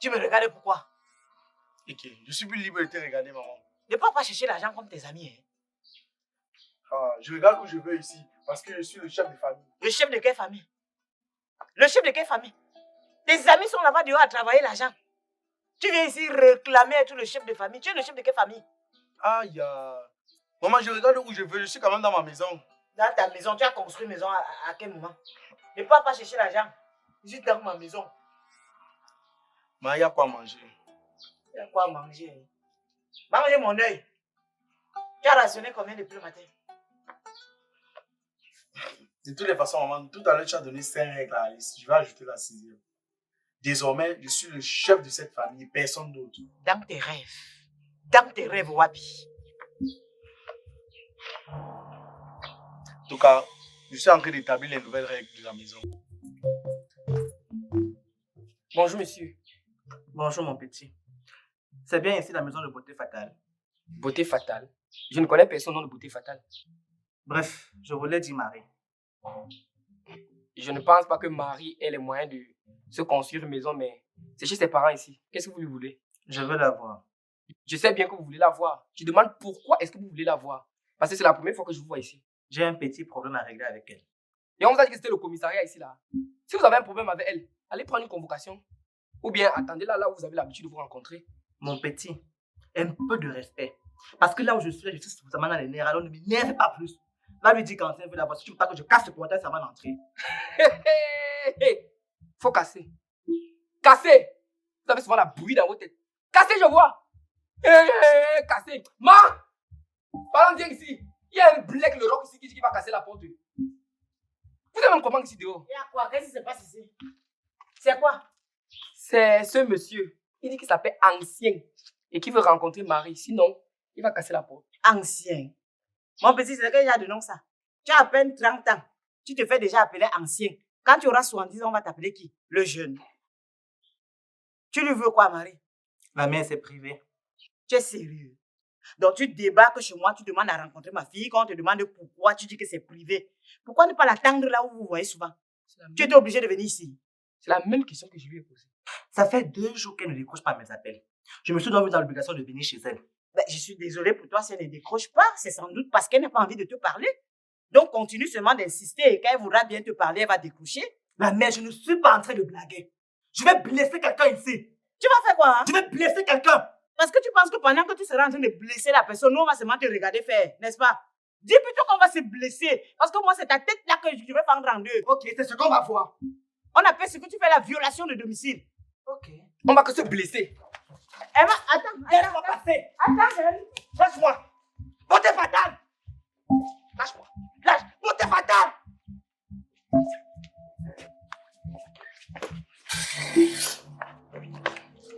Tu me regardes pourquoi? Ok, je suis plus libre de te regarder, maman. Ne pars pas chercher l'argent comme tes amis. Hein. Ah, je regarde où je veux ici, parce que je suis le chef de famille. Le chef de quelle famille? Le chef de quelle famille? Tes amis sont là-bas dehors à travailler l'argent. Tu viens ici réclamer être le chef de famille. Tu es le chef de quelle famille? Aïe, maman, je regarde où je veux, je suis quand même dans ma maison. Dans ta maison, tu as construit une maison à quel moment? Ne pars pas chercher l'argent. Je suis dans ma maison. Mais il y a quoi à manger? Il y a quoi à manger? Va manger mon œil. Tu as rationné combien depuis le matin? De toutes les façons, maman, tout à l'heure, tu as donné 5 règles à Alice. Je vais ajouter la 6e. Désormais, je suis le chef de cette famille, personne d'autre. Dans tes rêves. Dans tes rêves, Wapi. En tout cas, je suis en train d'établir les nouvelles règles de la maison. Bonjour, monsieur. Bonjour mon petit. C'est bien ici la maison de beauté fatale. Beauté fatale. Je ne connais personne nom de beauté fatale. Bref, je voulais dire Marie. Je ne pense pas que Marie ait les moyens de se construire une maison, mais c'est chez ses parents ici. Qu'est-ce que vous lui voulez? Je veux la voir. Je sais bien que vous voulez la voir. Je demande pourquoi est-ce que vous voulez la voir. Parce que c'est la première fois que je vous vois ici. J'ai un petit problème à régler avec elle. Et on vous a dit que c'était le commissariat ici là. Si vous avez un problème avec elle, allez prendre une convocation. Ou bien attendez là où vous avez l'habitude de vous rencontrer. Mon petit, un peu de respect. Parce que là où je suis suffisamment dans les nerfs, alors ne m'énerve pas plus. Là, lui dit quand elle veut la voir. Si tu veux pas que je casse le portail, ça va l'entrer. Faut casser. Casser! Vous avez souvent la bouillie dans votre tête. Cassez, je vois! Cassez! Ma! Parlons bien ici. Il y a un black le rock ici qui dit qu'il va casser la porte. Vous avez même comment ici dehors? Il y a quoi? Qu'est-ce qui se passe ici? C'est quoi? C'est ce monsieur. Il dit qu'il s'appelle Ancien et qu'il veut rencontrer Marie. Sinon, il va casser la porte. Ancien. Mon petit, c'est quel genre de nom ça? Tu as à peine 30 ans. Tu te fais déjà appeler ancien. Quand tu auras 70 ans, on va t'appeler qui? Le jeune. Tu lui veux quoi, Marie? La mienne, c'est privé. Tu es sérieux? Donc tu débarques chez moi, tu demandes à rencontrer ma fille. Quand on te demande pourquoi, tu dis que c'est privé. Pourquoi ne pas l'attendre là où vous voyez souvent? Tu étais obligé de venir ici. C'est la même question que je lui ai posée. Ça fait 2 jours qu'elle ne décroche pas mes appels. Je me suis donc vu dans l'obligation de venir chez elle. Ben, je suis désolée pour toi si elle ne décroche pas. C'est sans doute parce qu'elle n'a pas envie de te parler. Donc continue seulement d'insister et quand elle voudra bien te parler, elle va décrocher. La mère, je ne suis pas en train de blaguer. Je vais blesser quelqu'un ici. Tu vas faire quoi? Hein? Je vais blesser quelqu'un. Parce que tu penses que pendant que tu seras en train de blesser la personne, nous on va seulement te regarder faire, n'est-ce pas? Dis plutôt qu'on va se blesser. Parce que moi, c'est ta tête là que je vais fendre en deux. Ok, c'est ce qu'on va voir. On appelle ce que tu fais la violation de domicile. Ok. On va que se blesser. Elle va... Attends, Laisse-moi passer. Attends, Lâche-moi. Beauté fatale. Lâche-moi. Lâche. Beauté fatale.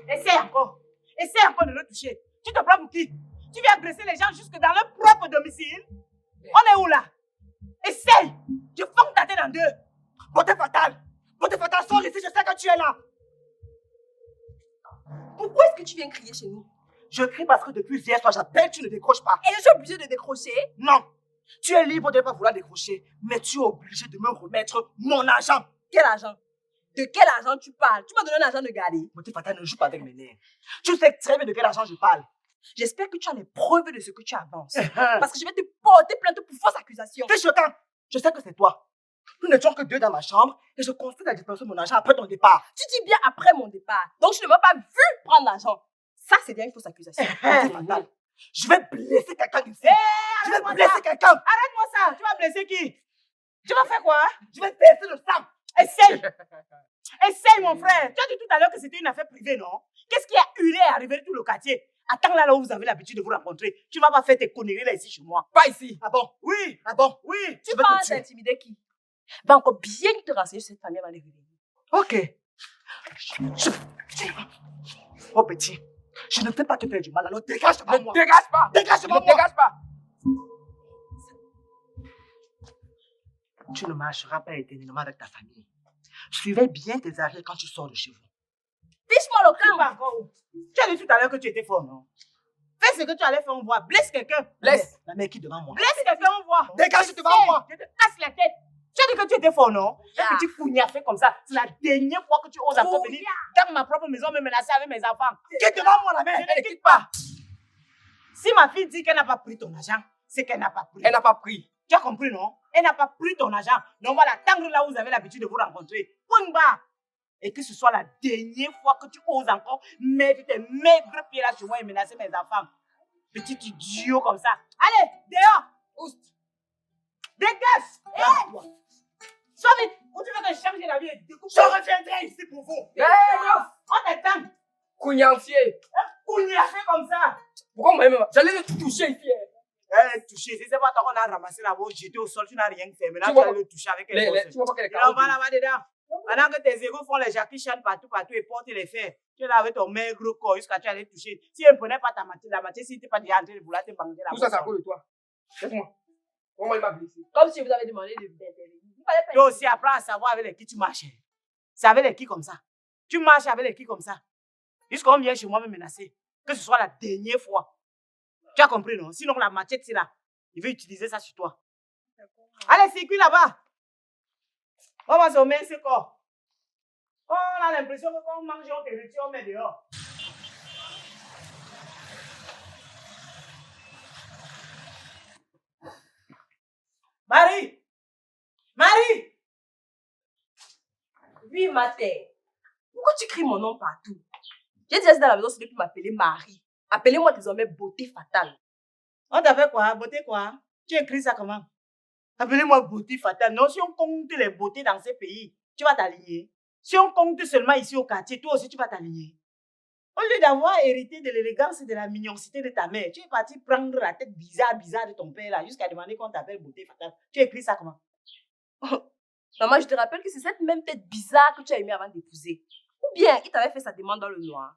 Essaye encore. Essaye encore de le toucher. Tu te prends pour qui? Tu viens agresser les gens jusque dans leur propre domicile? On est où là? Essaye. Je fonce ta tête en deux. Beauté fatale. Beauté fatale, sors ici, je sais que tu es là. Pourquoi est-ce que tu viens crier chez nous? Je crie parce que depuis hier soir, j'appelle, tu ne décroches pas. Et je suis obligée de décrocher? Non. Tu es libre de ne pas vouloir décrocher, mais tu es obligé de me remettre mon argent. Quel argent? De quel argent tu parles? Tu m'as donné un argent de garder. Beauté fatale, ne joue pas avec mes nerfs. Tu sais très bien de quel argent je parle. J'espère que tu as les preuves de ce que tu avances. Parce que je vais te porter plainte pour fausse accusation. C'est choquant. Je sais que c'est toi. Nous n'étions que 2 dans ma chambre et je constate la disparition de mon argent après ton départ. Tu dis bien après mon départ. Donc je ne m'as pas vu prendre l'argent. Ça, c'est bien une fausse accusation. Beauté fatale. Je vais blesser quelqu'un ici. Je vais blesser quelqu'un. Arrête-moi ça. Tu vas blesser qui? Tu vas faire quoi? Je vais baisser le sang. Essaye. Essaye, mon frère. Tu as dit tout à l'heure que c'était une affaire privée, non? Qu'est-ce qui a hurlé et arrivé de tout le quartier? Attends là où vous avez l'habitude de vous rencontrer. Tu ne vas pas faire tes conneries là ici chez moi. Pas ici. Ah bon? Oui. Ah bon? Oui. Tu Je vais te penses tuer. intimider qui? Va encore bien te renseigner sur cette famille avant de revenir. Ok. Oh petit, je ne peux pas te faire du mal, alors dégage de Ne moi. dégage pas. Dégage de Ne moi. dégage pas. Tu ne marcheras pas éternellement avec ta famille. Suivez bien tes arrières quand tu sors de chez vous. Fiche-moi le Tu camp. vas encore où? Tu as dit tout à l'heure que tu étais fort, non? Fais ce que tu allais faire, on voit. Blesse quelqu'un. Laisse. La mère qui est devant moi. Blesse quelqu'un, on voit. Dégage devant moi. Je te casse la tête. Tu as dit que tu étais fort, non? Yeah. Un petit cougnard fait comme ça. C'est la dernière fois que tu oses encore venir dans ma propre maison me menacer avec mes enfants. Quitte devant moi la mère. Je ne quitte pas. Si ma fille dit qu'elle n'a pas pris ton argent, c'est qu'elle n'a pas pris. Elle n'a pas pris. Tu as compris, non? Elle n'a pas pris ton argent. Donc on va l'attendre là où vous avez l'habitude de vous rencontrer. Point barre. Et que ce soit la dernière fois que tu oses encore mettre tes maigres pieds là chez moi et menacer mes enfants. Petit idiot comme ça. Allez, dehors. Oust. Dégage. Hey. Sois vite. Où tu veux que je change la vie et découpe? Je reviendrai ici pour vous. Hé, meuf. On t'attend. Cougnancier. Cougnard fait comme ça. Pourquoi moi-même? J'allais le toucher ici. Touché. Si c'est pas toi qu'on a ramassé là-bas, j'étais au sol, tu n'as rien fait. Maintenant, Tu tu vois vas le toucher avec elle. Tu vois pas qu'elle est Et on va carotte. là-bas dedans. Pendant que tes égaux font les Jackie Chan partout et portent les fers, tu es là avec ton maigre corps jusqu'à tu allais toucher. Si elle ne prenait pas ta matière, la matière, si tu n'étais pas déjà en train de vouloir te banger là-bas. Tout ça, c'est à cause de toi. Laisse-moi. Comment il m'a blessé? Comme si vous avez demandé d'intervenir. Il fallait pas Toi aussi, apprends à savoir avec les qui tu marches. C'est avec les qui comme ça. Tu marches avec les qui comme ça. Jusqu'à on vient chez moi me menacer. Que ce soit la dernière fois. Tu as compris, non? Sinon, la machette, c'est là. Il veut utiliser ça sur toi. Allez, c'est cuit là-bas. On va se remettre ce corps. On a l'impression que quand on mange, on te retire, on met dehors. Marie! Marie! Oui, ma terre. Pourquoi tu cries mon nom partout? J'ai déjà dit dans la maison, c'est depuis m'appeler Marie. Appelez-moi désormais beauté fatale. On t'appelle quoi? Beauté quoi? Tu écris ça comment? Appelez-moi beauté fatale. Non, si on compte les beautés dans ces pays, tu vas t'aligner. Si on compte seulement ici au quartier, toi aussi tu vas t'aligner. Au lieu d'avoir hérité de l'élégance et de la mignoncité de ta mère, tu es parti prendre la tête bizarre de ton père là, jusqu'à demander qu'on t'appelle beauté fatale. Tu écris ça comment? Maman, je te rappelle que c'est cette même tête bizarre que tu as aimée avant d'épouser. Ou bien, il t'avait fait sa demande dans le noir.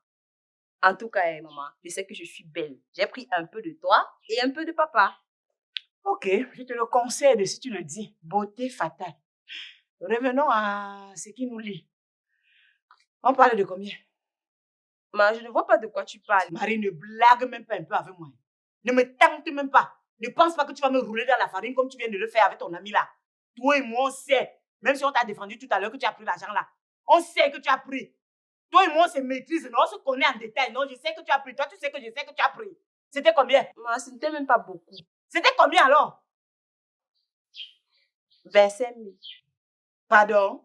En tout cas, maman, je sais que je suis belle. J'ai pris un peu de toi et un peu de papa. Ok, je te le concède si tu le dis. Beauté fatale. Revenons à ce qui nous lie. On parle de combien? Maman, je ne vois pas de quoi tu parles. Marie, ne blague même pas un peu avec moi. Ne me tente même pas. Ne pense pas que tu vas me rouler dans la farine comme tu viens de le faire avec ton ami là. Toi et moi, on sait. Même si on t'a défendu tout à l'heure que tu as pris l'argent là. On sait que tu as pris. Toi et moi, on se maîtrise. Non, on se connaît en détail. Non, je sais que tu as pris. Toi, tu sais que je sais que tu as pris. C'était combien? Maman, ce n'était même pas beaucoup. C'était combien alors? 25 000. Pardon?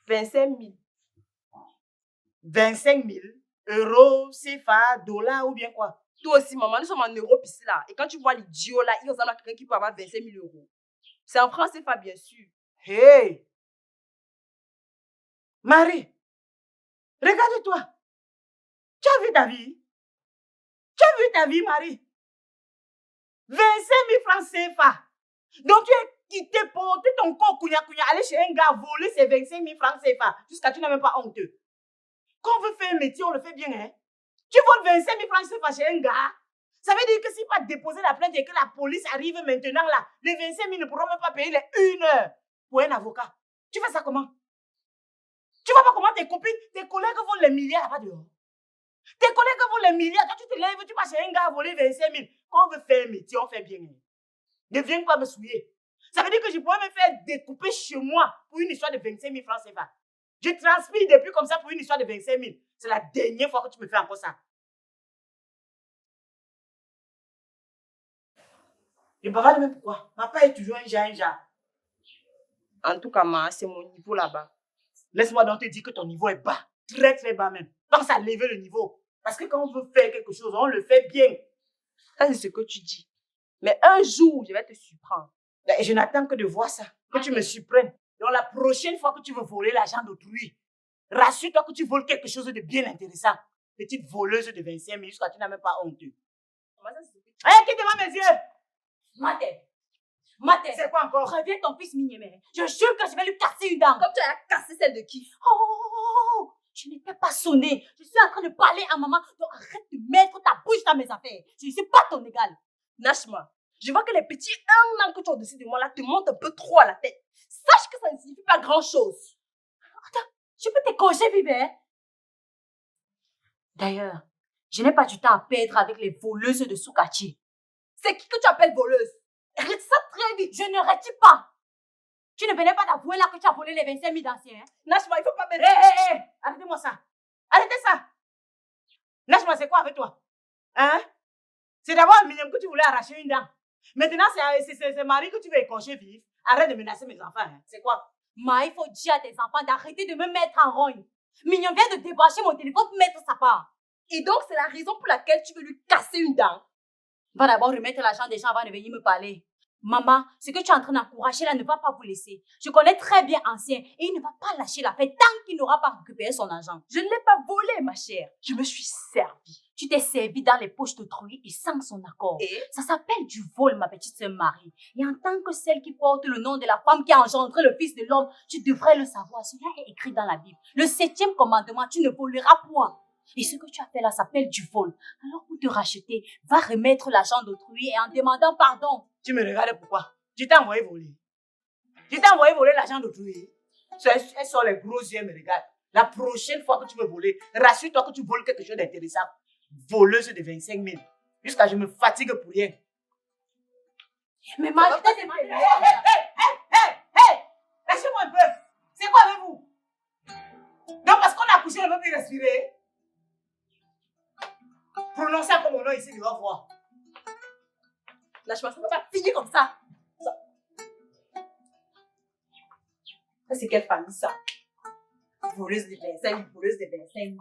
25 000. 25 000 euros, CFA, dollars ou bien quoi? Toi aussi, maman, nous sommes en Europe ici là. Et quand tu vois l'idiot là, il ressemble à quelqu'un qui peut avoir 25 000 euros. C'est en France CFA, bien sûr. Hey! Marie, regarde-toi. Tu as vu ta vie? Tu as vu ta vie, Marie? 25 000 francs CFA. Donc tu es quitté, porter ton corps, aller chez un gars, voler ces 25 000 francs CFA. Jusqu'à tu n'as même pas honte. Quand on veut faire un métier, on le fait bien, hein? Tu voles 25 000 francs CFA chez un gars. Ça veut dire que si pas déposer la plainte et que la police arrive maintenant là, les 25 000 ne pourront même pas payer les 1 heure pour un avocat. Tu fais ça comment? Tu vois pas comment tes copines, tes collègues volent les milliards là-bas dehors. Tes collègues volent les milliards. Toi, tu te lèves, tu vas chez un gars voler 25 000. Quand on veut faire un métier, on fait bien. Ne viens pas me souiller. Ça veut dire que je pourrais me faire découper chez moi pour une histoire de 25 000 francs CFA. Je transpire depuis comme ça pour une histoire de 25 000. C'est la dernière fois que tu me fais encore ça. Je bavarde même pourquoi? Papa est toujours un genre. En tout cas, maman, c'est mon niveau là-bas. Laisse-moi donc te dire que ton niveau est bas. Très, très bas même. Pense à lever le niveau. Parce que quand on veut faire quelque chose, on le fait bien. Ça, c'est ce que tu dis. Mais un jour, je vais te surprendre. Et je n'attends que de voir ça. Que tu me surprennes. Donc la prochaine fois que tu veux voler l'argent d'autrui, rassure-toi que tu voles quelque chose de bien intéressant. Petite voleuse de 25 000 jusqu'à tu n'as même pas honte. Hé, qui devant mes yeux? Maté, C'est quoi encore? préviens ton fils Migneme. Je jure que je vais lui casser une dent. Comme tu as cassé celle de qui? Oh, je ne t'ai pas sonné. Je suis en train de parler à maman. Donc arrête de mettre ta bouche dans mes affaires. Je ne suis pas ton égal. Nashma, je vois que les petits 1 an que tu as au-dessus de moi là te montent un peu trop à la tête. Sache que ça ne signifie pas grand-chose. Attends, je peux t'écorcher, bébé. D'ailleurs, je n'ai pas du temps à perdre avec les voleuses de Soukati. C'est qui que tu appelles voleuse? Arrête ça très vite. Je ne retire pas. Tu ne venais pas d'avouer là que tu as volé les 25 000 d'anciens. Hein? Nashma, il faut pas me... Hé, arrêtez-moi ça. Arrêtez ça. Lâche-moi, c'est quoi avec toi? Hein? C'est d'abord un minimum que tu voulais arracher une dent. Maintenant, c'est Marie que tu veux écorcher vif. Arrête de menacer mes enfants. Hein. C'est quoi? Ma, il faut dire à tes enfants d'arrêter de me mettre en rogne. Mignon vient de débrancher mon téléphone pour mettre sa part. Et donc, c'est la raison pour laquelle tu veux lui casser une dent. Va d'abord remettre l'argent des gens avant de venir me parler. Maman, ce que tu es en train d'encourager là ne va pas vous laisser. Je connais très bien Ancien et il ne va pas lâcher l'affaire tant qu'il n'aura pas récupéré son argent. Je ne l'ai pas volé, ma chère. Je me suis servie. Tu t'es servi dans les poches d'autrui et sans son accord. Et ça s'appelle du vol, ma petite sœur Marie. Et en tant que celle qui porte le nom de la femme qui a engendré le fils de l'homme, tu devrais le savoir. Cela est écrit dans la Bible. Le 7e commandement, tu ne voleras point. Et ce que tu as fait là s'appelle du vol. Alors pour te racheter, va remettre l'argent d'autrui et en demandant pardon. Tu me regardes pourquoi? Je t'ai envoyé voler. Je t'ai envoyé voler l'argent d'autrui. Elles sont les gros yeux, me regarde. La prochaine fois que tu veux voler, rassure-toi que tu voles quelque chose d'intéressant. Voleuse de 25 000. Jusqu'à je me fatigue pour rien. Mais ma, je t'ai demandé. Hé! Lâchez-moi un peu. C'est quoi avec vous? Donc parce qu'on a accouché, on ne veut plus respirer. Prononcez encore mon nom ici, tu vas voir. Nashma, ça ne va pas finir comme ça. Ça, c'est quelle famille, ça? Voleuse de 25, voleuse de 25.